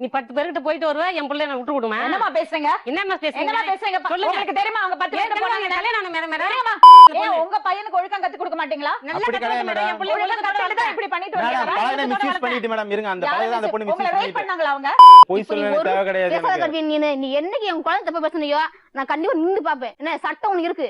நீ 10 பேர்கிட்ட போயிட்டு வருவ, என் பிள்ளை நான் விட்டு விடுமா? என்னமா பேசுறீங்க? என்னம்மா பேசுறீங்க? உங்களுக்கு தெரியுமா அவங்க 10 பேர் போறாங்க? கல்யாணம் ஏன் உங்க பையனுக்கு ஒழுக்கம் கத்து கொடுக்க மாட்டீங்களா? நல்லா கத்துக்க மேடம். என் பிள்ளை ஒழுக்கம் கத்துக்கிட்டு தான் இப்படி பண்ணிட்டு மேடம் வர்றாங்க. பழகனை மிஸ்யூஸ் பண்ணிட்டு மேடம் இருங்க. அந்த பழகனை அந்த பொண்ணு உங்களை மிஸ்யூஸ் ரேப் பண்ணிட்டு பண்ணாங்களா அவங்க? போய் சொல்ல தேவை கிடையாது எனக்கு. நீ என்னைக்கு என் குழந்தை தப்பா பேசுனியோ நான் கண்டிப்பா நின்னு பாப்பேன். என்ன சட்டம் உனக்கு இருக்கு?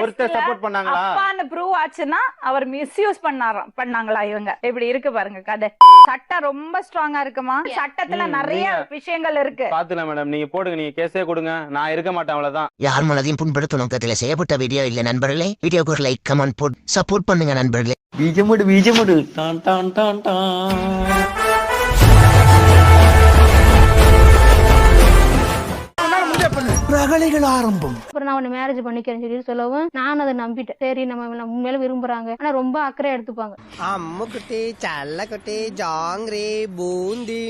ஒருத்தர் சப்போர்ட் பண்ணாங்களா? அப்பான்னு ப்ரூவ் ஆச்சுன்னா அவர் மிஸ்யூஸ் பண்ணாங்களா இவங்க? இப்படி இருக்கு பாருங்க கதை. சட்டம் ரொம்ப ஸ்ட்ராங்கா இருக்குமா? சட்டத்துல நிறைய விஷயங்கள் இருக்கு. பாத்துல மேடம் நீங்க போடுங்க, நீங்க கேஸே கொடுங்க, நான் இருக்க மாட்டேன் அவ்வளவுதான். யார் மனதையும் புண்படுத்தும் நோக்கத்தில் செய்யப்பட்ட வீடியோ இல்லை நண்பர்களே. வீடியோக்கு ஒரு லைக் கமெண்ட் போட்டு சப்போர்ட் பண்ணுங்க நண்பர்களே. பீஜமுடு டான் டான் டான் டான். ரகளைகள் ஆரம்பம். அப்புறம் நான் உன்னை மேரேஜ் பண்ணிக்கிறேன்னு சொல்லி சொல்லவும் நான் அதை நம்பிட்டேன். சரி நம்ம உண்மையில விரும்புறாங்க, ஆனா ரொம்ப அக்கறை எடுத்துப்பாங்க. அம்முக்குட்டி சல்லக்குட்டி ஜாங்கிரி பூந்தி.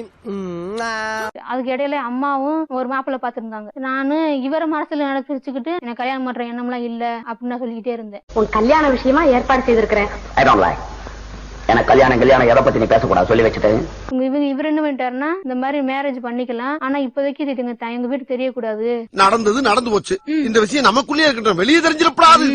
அதுக்கு இடையில அம்மாவும் ஒரு மாப்பிள்ளை பாத்துருந்தாங்க. நானு இவர மனசுல நடத்தி வச்சுக்கிட்டு எனக்கு கல்யாணம் பண்ற எண்ணம்லாம் இல்ல அப்படின்னு நான் சொல்லிக்கிட்டே இருந்தேன். உன் கல்யாண விஷயமா ஏற்பாடு செய்திருக்கிறேன். எனக்கு கல்யாணம் எதை பத்தி நீ பேசக்கூடாது சொல்லி வச்சுட்டு இவர் என்ன பண்ணிட்டாருன்னா இந்த மாதிரி மேரேஜ் பண்ணிக்கலாம், ஆனா இப்போதைக்கு இது எங்க வீட்டு தெரியக்கூடாது. நடந்தது நடந்து போச்சு. இந்த விஷயம் நமக்குள்ளே இருக்கட்டும், வெளியே தெரிஞ்சிடப்படாது.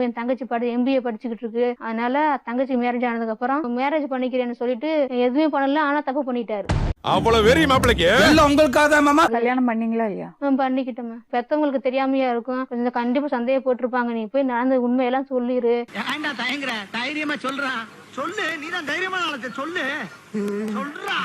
என் தங்கச்சி MBA படிச்சுக்கிட்டு இருக்கு. அதனால தங்கச்சி மேரேஜ் ஆனதுக்கு அப்புறம் மேரேஜ் பண்ணிக்கிறேன்னு சொல்லிட்டு எதுவுமே பண்ணல, ஆனா தப்பு பண்ணிட்டாரு. அவ்வளவு வெறி மாப்பிளைக்கு எல்லாம் உங்களுக்காக மாமா. கல்யாணம் பண்ணீங்களா இல்லையா? பண்ணிக்கிட்டோம். பெத்தவங்களுக்கு தெரியாமையா இருக்கும், கொஞ்சம் கண்டிப்பா சந்தேகப்பட்டிருப்பாங்க. நீ போய் நடந்த உண்மையெல்லாம் சொல்லிரு. தைரியமா சொல்றான் சொல்லு. நீதான் தைரியமா சொல்லு சொல்றா.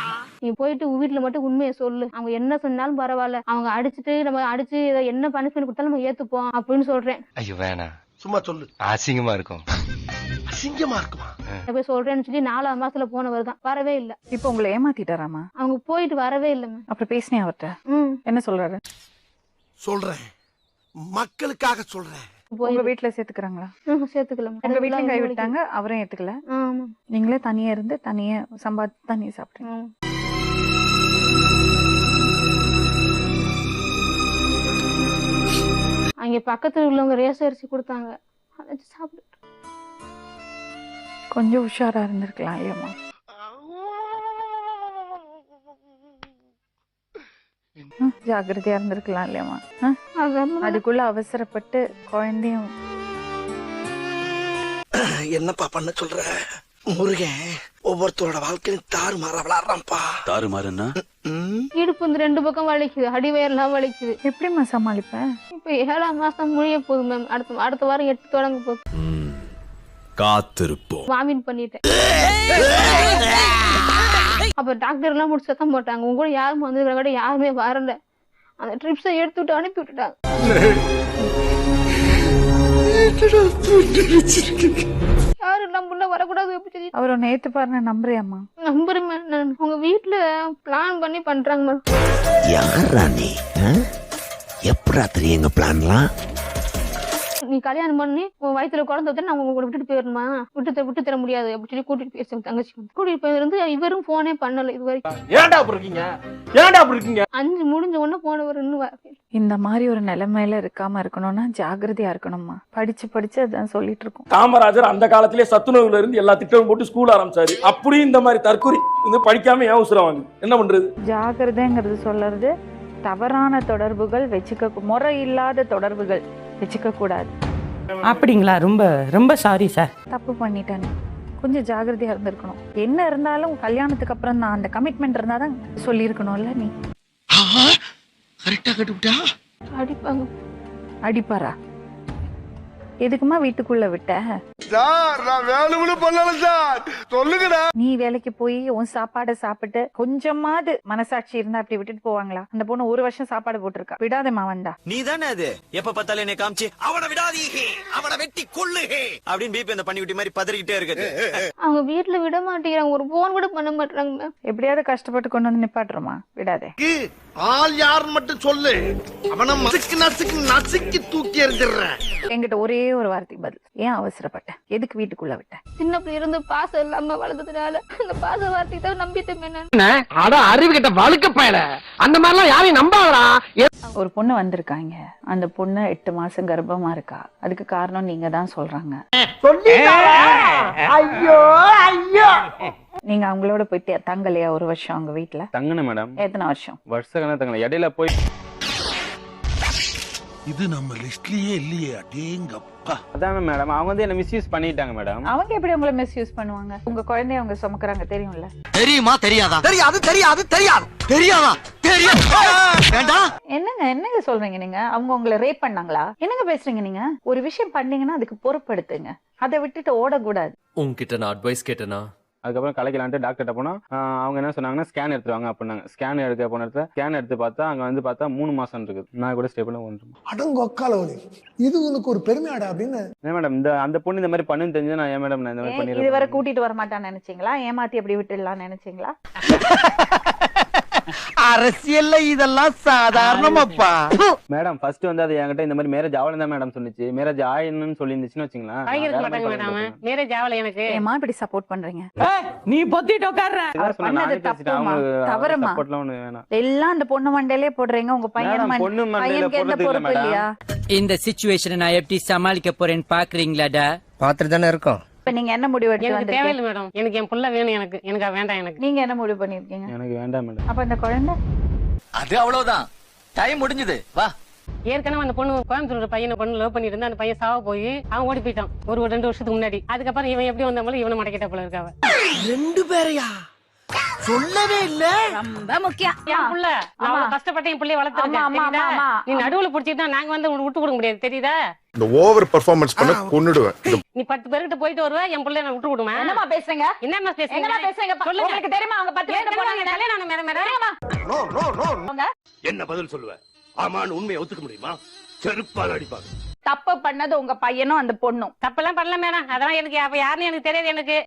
நீ போயிட்டு வீட்டுல மட்டும் உண்மையை சொல்லு. அவங்க என்ன சொன்னாலும் பரவாயில்ல, அவங்க அடிச்சுட்டு நம்ம அடிச்சு என்ன பனிஷ்மெண்ட் கொடுத்தாலும் நம்ம ஏத்துப்போம் அப்படின்னு சொல்றேன். ஐயோ வேணாம், சும்மா சொல்லு. அசிங்கமா இருக்கும். அசிங்கமா இருக்குமா? போய் சொல்றேன்னு சொல்லி 4ஆம் மாசத்துல போனவர் தான் வரவே இல்ல. இப்ப உங்களை ஏமாத்திட்டாராமா? அவங்க போயிட்டு வரவே இல்ல. அப்புறம் பேசினே அவர்கிட்ட என்ன சொல்றாரு? சொல்றேன், மக்களுக்காக சொல்றேன். உங்க வீட்டுல சேர்த்துக்கிறாங்களா? சேர்த்துக்கலாம். உங்க வீட்லயும் கை விட்டாங்க, அவரும் ஏத்துக்கல. நீங்களே தனியா இருந்து தனியா சம்பாதிச்சு தனியா சாப்பிட்டீங்க. அங்க பக்கத்துல உள்ளவங்க ரேஸ் அரிசி கொடுத்தாங்க, அதை சாப்பிட்டு கொஞ்சம் உஷாரா இருந்திருக்கலாம் இல்லையம்மா? ஜாகிரதையா இருந்திருக்கலாம் இல்லையம்மா? அதுக்குள்ள அவசரப்பட்டு குழந்தையும் என்னப்பா பண்ண சொல்ற? முருகன் ஒவ்வொருத்தரோட வாழ்க்கையும் தாறுமாறா விளாடுறான்ப்பா. தாறுமாறுன்னா இடுப்பு இந்த 2 பக்கம் வலிக்குது, அடிவயர்லாம் வலிக்குது. எப்படிம்மா சமாளிப்பேன்? இப்ப 7ஆம் மாசம் முடிய போகுது மேம். அடுத்த வாரம் 8 தொடங்க போகுது. காத்திருப்போம். வாமிட் பண்ணிட்டேன். அப்ப டாக்டர் எல்லாம் முடிச்சு சத்தம் போட்டாங்க, உங்க கூட யாரும் வந்து யாருமே வரல. அந்த ட்ரிப்ஸை எடுத்து விட்டு அனுப்பி விட்டுட்டாங்க. யாரு நம்ம வரக்கூடாது. அவர் ஒன்னு ஏத்து பாருங்க. நம்புறியாம்மா? நம்புறேன் மேம். உங்க வீட்டுல பிளான் பண்ணி பண்றாங்க மேம். யாரா நீ? எப்படா தெரியும் எங்க பிளான்லாம்? நீ கல்யாணம் பண்ணி உன் வயித்துல குழந்தை வச்சு நான் உங்களை விட்டுட்டு போயிடணுமா? விட்டு தர முடியாது அப்படின்னு சொல்லி கூட்டிட்டு பேசுவேன். தங்கச்சி கூட்டிட்டு போயிருந்து இவரும் போனே பண்ணல இது வரைக்கும். ஏன்டா அப்படி இருக்கீங்க? ஏன்டா அப்படி இருக்கீங்க? 5 முடிஞ்ச உடனே போனவர் இன்னும் வரல. இந்த மாதிரி ஒரு நிலைமையில இருக்காம இருக்கணும்னா ஜாகிரதையா இருக்கணும்மா. படிச்சு அதான் சொல்லிட்டு இருக்கோம். காமராஜர் அந்த காலத்திலே சத்துணவுல இருந்து எல்லா திட்டமும் போட்டு ஸ்கூல் ஆரம்பிச்சாரு. அப்படி இந்த மாதிரி தற்கொலை படிக்காம ஏன் உசுரவாங்க? என்ன பண்றது? ஜாகிரதைங்கிறது சொல்றது தவறான தொடர்புகள் வச்சுக்க, முறை இல்லாத தொடர்புகள் வச்சுக்க கூடாது. அப்படிங்களா? ரொம்ப ரொம்ப சாரி சார். தப்பு பண்ணிட்டேன்னு கொஞ்சம் ஜாகிரதையா இருந்திருக்கணும். என்ன இருந்தாலும் கல்யாணத்துக்கு அப்புறம் தான் அந்த கமிட்மெண்ட் இருந்தாதான் சொல்லியிருக்கணும்ல. நீ கரெக்டா கட்டுவிட்டா? அடிப்பாங்க. அடிப்பாரா? எதுக்குமா வீட்டுக்குள்ள விட்ட? சார் நான் வேணும்னு பண்ணல சார், சொல்லுங்கடா. நீ வேலைக்கு போய் உன் சாப்பாடை சாப்பிட்டு கொஞ்சமாவது மனசாட்சி இருந்தா அப்படி விட்டுட்டு போவாங்களா? அந்த பொண்ணு 1 வருஷம் சாப்பாடு போட்டிருக்கா. விடாதேமா வந்தா. நீ தானே அது எப்ப பார்த்தாலும் என்னை காமிச்சு அவனை விடாதீங்க, அவனை வெட்டி கொள்ளுகே அப்படின்னு பிபி அந்த பண்ணி விட்டி மாதிரி பதறிக்கிட்டே இருக்குது. அவங்க வீட்டுல விட மாட்டேங்கிறாங்க, ஒரு போன் கூட பண்ண மாட்டாங்க. எப்படியாவது கஷ்டப்பட்டு கொண்டு வந்து நிப்பாட்டுறமா? விடாதே. ஆள் யாருன்னு மட்டும் சொல்லு, அவனை நசுக்கி நசுக்கி நசுக்கி தூக்கி எறிஞ்சிடுறேன். என்கிட்ட ஒரே ஒரு வார்த்தைக்கு பதில், ஏன் அவசரப்பட்ட? எதுக்கு வீட்டுக்குள்ள விட்ட? சின்ன பிள்ளை இருந்து பாசம் இல்லாம வளர்ந்ததுனால அந்த பாச வார்த்தை தான் நம்பிட்டேன் நான். அட அறிவு கிட்ட வழுக்க பயல அந்த மாதிரிலாம் யாரையும் நம்பாதடா. ஒரு பொண்ணு வந்திருக்காங்க, அந்த பொண்ணு 8 மாசம் கர்ப்பமா இருக்கா. அதுக்கு காரணம் நீங்க தான் சொல்றாங்க. ஐயோ ஐயோ. நீங்க அவங்களோட போயிட்டு தங்கலையா ஒரு வருஷம் அவங்க வீட்டுல? தங்கன மேடம். எத்தனை வருஷம்? வருஷ கணக்கு தங்கல. இடையில போய் இது நம்ம லிஸ்ட்லயே இல்லையே. அடேங்கப்பா. அதான் மேடம் அவங்க வந்து என்ன மிஸ்யூஸ் பண்ணிட்டாங்க மேடம். அவங்க எப்படி உங்களை மிஸ்யூஸ் பண்ணுவாங்க? உங்க குழந்தைய அவங்க சுமக்குறாங்க தெரியும்ல? தெரியுமா தெரியாதா? தெரியாது தெரியாது தெரியாது தெரியாதா? தெரியும். வேண்டாம். என்னங்க சொல்றீங்க நீங்க? அவங்க உங்களை ரேப் பண்ணாங்களா? என்னங்க பேசுறீங்க நீங்க? ஒரு விஷயம் பண்ணீங்கன்னா அதுக்கு பொறுப்படுத்துங்க. அதை விட்டுட்டு ஓடக்கூடாது. உங்ககிட்ட நான் அட்வைஸ் கேட்டேனா? அதுக்கப்புறம் கலைக்கலான்ட்டு டாக்டர்கிட்ட போனா அவங்க என்ன சொன்னாங்கன்னா ஸ்கேன் எடுத்துருவாங்க அப்படின்னாங்க. ஸ்கேன் எடுக்க போன இடத்துல ஸ்கேன் எடுத்து பார்த்தா அங்க வந்து பார்த்தா 3 மாசம் இருக்குது. நான் கூட ஸ்டேபிளா ஒன்று. அடங்கொக்காலவனி இது உனக்கு ஒரு பெருமையாடா அப்படின்னு. மேடம் இந்த அந்த பொண்ணு இந்த மாதிரி பண்ணுன்னு தெரிஞ்சு நான் ஏன் மேடம் நான் இந்த மாதிரி பண்ணிருக்கேன். இதுவரை கூட்டிட்டு வர மாட்டான்னு நினைச்சீங்களா? ஏமாத்தி அப்படி விட்டுடலாம் நினைச்சீங்களா? அரசியல்ல இதெல்லாம் சாதாரணமாப்பா. மேடம் ஃபர்ஸ்ட் வந்து அது என்கிட்ட இந்த மாதிரி மேரேஜ் ஆவல தான் மேடம் சொன்னிச்சு. மேரேஜ் ஆயின்னு சொல்லி இருந்துச்சுன்னு வச்சுங்களேன். மேரேஜ் ஆவல எனக்கு. ஏமா இப்படி சப்போர்ட் பண்றீங்க? நீ பொத்திட்டு உட்கார்ற. அவர் பண்ணது தப்புமா? தவறுமா? சப்போர்ட்லாம் ஒண்ணு வேணாம். எல்லாம் அந்த பொண்ணு மண்டையிலே போடுறீங்க. உங்க பொண்ணு மண்டையில பையனுக்கு எந்த போடுறது இல்ல பொறுப்பு இல்லையா? இந்த சிச்சுவேஷனை நான் எப்படி சமாளிக்க போறேன்னு பாக்குறீங்களாடா? பாத்துட்டு தானே இருக்கோம். இப்ப நீங்க என்ன முடிவு எடுத்து வந்திருக்கீங்க? மேடம் எனக்கு என் புள்ள வேணும். எனக்கு வேண்டாம். எனக்கு நீங்க என்ன முடிவு பண்ணிருக்கீங்க? எனக்கு வேண்டாம் மேடம். அப்ப அந்த குழந்தை அது அவ்வளவுதான். டைம் முடிஞ்சது. வா. ஏற்கனவே அந்த பொண்ணு கோயம்புத்தூர் பையனை பொண்ணு லவ் பண்ணிட்டு இருந்தா அந்த பையன் சாவ போய் அவன் ஓடி போயிட்டான் ஒரு 2 வருஷத்துக்கு முன்னாடி. அதுக்கப்புறம் இவன் எப்படி வந்தாலும் இவனை மடக்கிட்ட போல இருக்காவ. 2 பேரையா? சொல்லவே இல்ல. ரொம்ப முக்கியம். என் புள்ள நான் கஷ்டப்பட்டு என் பிள்ளைய வளர்த்துறேன். நீ நடுவுல புடிச்சிட்டு நாங்க வந்து விட்டு கொடுக்க முடியாது தெரியுதா? இந்த ஓவர் பெர்ஃபார்மன்ஸ் பண்ண கொன்னுடுவேன். நீ 10 பேர்கிட்ட போயிட்டு வருவ, என் பிள்ளைய நான் விட்டு கொடுமா? என்னமா பேசுறீங்க? என்னமா பேசுறீங்க? என்னமா பேசுறீங்க? உங்களுக்கு தெரியுமா அவங்க 10 பேர்கிட்ட போனாங்க? நான் மேல மேல நோ நோ நோ. என்ன பதில் சொல்லுவ? ஆமான்னு உண்மையை ஒத்துக்க முடியுமா? செருப்பால அடிப்பாங்க. தப்பு பண்ணது உங்க பையனும் அந்த பொண்ணும். தப்பெல்லாம் பண்ணல மேடம். அதெல்லாம் எனக்கு அப்ப யாருன்னு எனக்கு தெரியாது. எனக்கு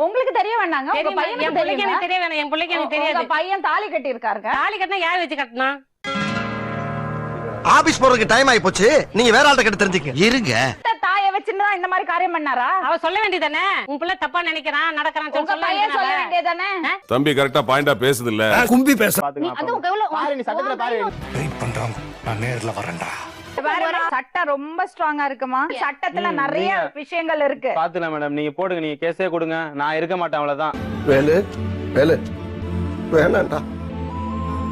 உங்களுக்கு தெரிய வேண்டாங்க. உங்க பையனுக்கு என் பிள்ளைக்கு எனக்கு தெரிய வேணாம். என் பிள்ளைக்கு எனக்கு தெரியாது. பையன் தாலி கட்டி இருக்காருங்க. தாலி கட்டினா யார் வச்சு கட்டினா? ஆபீஸ் போறதுக்கு டைம் ஆயி போச்சு. நீங்க வேற ஆள்கிட்ட கிட்ட தெரிஞ்சுக்க. இருங்க. தாயை வச்சுதான் இந்த மாதிரி காரியம் பண்ணாரா? அவ சொல்ல வேண்டியதானே? உன் பிள்ளை தப்பா நினைக்கிறான் நடக்கிறான் உங்க பையன் சொல்ல வேண்டியதானே? தம்பி கரெக்டா பாயிண்டா பேசுது இல்ல. கும்பி பேச. பாரு நீ சத்தத்துல பாரு. வெயிட் பண்றாங்க. நான் நேர்ல வரேன்டா. சட்டம் ரொம்ப ஸ்ட்ராங்கா இருக்குமா? சட்டத்துல நிறைய விஷயங்கள் இருக்கு. பாத்துலாம் மேடம். நீங்க போடுங்க. நீங்க கேஸே கொடுங்க. நான் இருக்க மாட்டேன். அவ்வளவுதான். வேலு வேலு வேணாண்டா.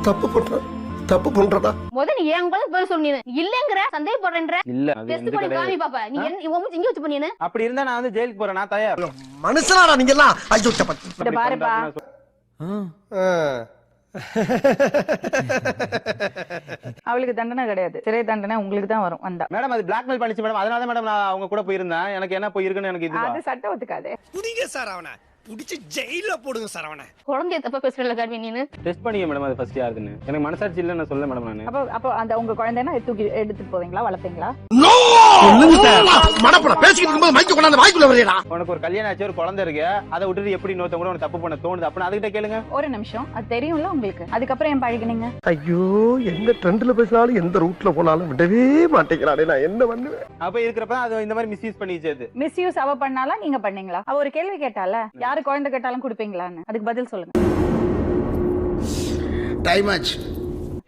தப்பு பண்றதா? முத நீ ஏன் கூட பேர் சொன்னீங்க இல்லங்கற சந்தேகப்படுறேன்ற. இல்ல அது டெஸ்ட் பண்ணி காமி பாப்பா. நீ என்ன இங்க வச்சு பண்ணினே? அப்படி இருந்தா நான் வந்து ஜெயிலுக்கு போறேன். நான் தயார். மனுஷனாடா நீங்க எல்லாம். ஐயோ தப்பு. இந்த பாருப்பா. அவளுக்கு தண்டனை கிடையாது. சிறை தண்டனை உங்களுக்கு தான் வரும் வந்தா. மேடம் அது பிளாக்மெயில் பண்ணிச்சு மேடம். அதனால தான் மேடம் நான் அவங்க கூட போயிருந்தேன். எனக்கு என்ன போய் இருக்குன்னு எனக்கு இது. அது சட்டம் ஒத்துக்காதே. புடிங்க சார் அவனை. புடிச்சு ஜெயில போடுங்க சார் அவனை. குழந்தைய தப்பா பேசுறல கார்வி நீனு. டெஸ்ட் பண்ணிங்க மேடம். அது ஃபர்ஸ்ட் யாருன்னு எனக்கு மனசாட்சி இல்ல. நான் சொல்ல மேடம். நான் அப்ப அந்த உங்க குழந்தைனா தூக்கி எடுத்துட்டு போவீங்களா? வளர்ப்பீங்களா? நோ. சொல்லுங்க சார். மடப்பட பேசிட்டு இருக்கும்போது மைக் கொண்டாந்து வாய்க்குள்ள வரீடா. உனக்கு ஒரு கல்யாணம் ஆச்சு, ஒரு குழந்தை இருக்கு. அதை விட்டுட்டு எப்படி இன்னொருத்தவங்க கூட உனக்கு தப்பு பண்ண தோணுது? அப்ப அதுகிட்ட கேளுங்க. ஒரு நிமிஷம். அது தெரியும்ல உங்களுக்கு. அதுக்கப்புறம் ஏன் பழகினீங்க? ஐயோ எந்த ட்ரெண்ட்ல பேசினாலும் எந்த ரூட்ல போனாலும் விடவே மாட்டேங்கிறானே. நான் என்ன பண்ணுவேன்? அப்ப இருக்கிறப்ப அது இந்த மாதிரி மிஸ்யூஸ் பண்ணிச்சு. அது மிஸ்யூஸ் அவ பண்ணாலா நீங்க பண்ணீங்களா? அவ ஒரு கேள்வி கேட்டால, யாரு குழந்தை கேட்டாலும் கொடுப்பீங்களான்னு. அதுக்கு பதில் சொல்லுங்க. டைம் ஆச்சு.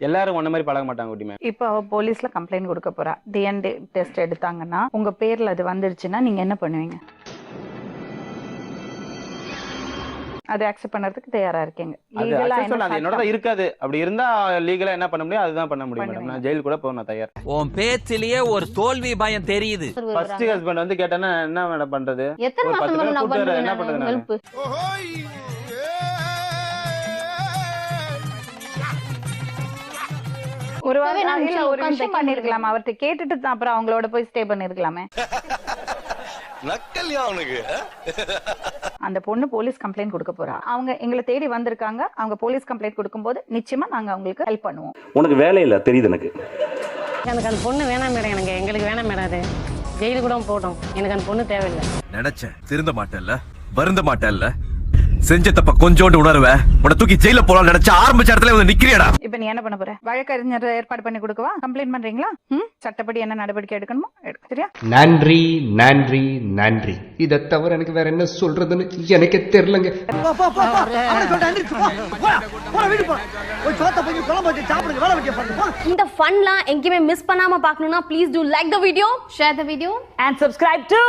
எல்லாரும் ஒன்ன மாதிரி பழக மாட்டாங்க குட்டி மேம். இப்போ அவ போலீஸ்ல கம்ப்ளைண்ட் கொடுக்க போறா. டிஎன்ஏ டெஸ்ட் எடுத்தாங்கன்னா உங்க பேர்ல அது வந்துருச்சுன்னா நீங்க என்ன பண்ணுவீங்க? அதை அக்செப்ட் பண்றதுக்கு தயாரா இருக்கீங்க? லீகலா அது என்னோட தான் இருக்காது. அப்படி இருந்தா லீகலா என்ன பண்ண முடியும்? அதுதான் பண்ண முடியும் மேடம். நான் ஜெயில் கூட போக நான் தயார். உன் பேச்சிலேயே ஒரு தோல்வி பயம் தெரியுது. ஃபர்ஸ்ட் ஹஸ்பண்ட் வந்து கேட்டானா என்ன மேடம் பண்றது? எத்தனை மாசம் நான் பண்ணுவேன்? என்ன பண்றது? ஹெல்ப் ஒரு விஷயம் பண்ணிருக்கலாம். அவர்கிட்ட கேட்டுட்டு அப்புறம் அவங்களோட போய் ஸ்டே பண்ணிருக்கலாமே. நக்கல்யா அவனுக்கு. அந்த பொண்ணு போலீஸ் கம்ப்ளைண்ட் கொடுக்க போறா. அவங்க எங்களை தேடி வந்திருக்காங்க. அவங்க போலீஸ் கம்ப்ளைண்ட் கொடுக்கும்போது நிச்சயமா நாங்க அவங்களுக்கு ஹெல்ப் பண்ணுவோம். உனக்கு வேலை இல்ல தெரியுது எனக்கு. எனக்கு அந்த பொண்ணு வேணாம் மேடம். எங்களுக்கு வேணாம் மேடம். அது ஜெயிலு கூட போட்டோம். எனக்கு அந்த பொண்ணு தேவையில்லை. நினைச்சேன் திருந்த மாட்டேல்ல, வருந்த மாட்டேல்ல. செஞ்ச தப்ப கொஞ்சோண்டு உணர்வ உன்னை தூக்கி ஜெயில போலாம் நினைச்ச ஆரம்பிச்ச இடத்துல வந்து நிக்கிறியடா. இப்ப நீ என்ன பண்ண போற? வழக்கறிஞர் ஏற்பாடு பண்ணி கொடுக்கவா? கம்ப்ளைண்ட் பண்றீங்களா? சட்டப்படி என்ன நடவடிக்கை எடுக்கணுமோ எடுக்க. சரியா? நன்றி நன்றி நன்றி. இதை தவிர எனக்கு வேற என்ன சொல்றதுன்னு எனக்கே தெரியலங்க. இந்த ஃபன்லாம் எங்கேயுமே மிஸ் பண்ணாம பார்க்கணும்னா please do like the video, share the video and subscribe to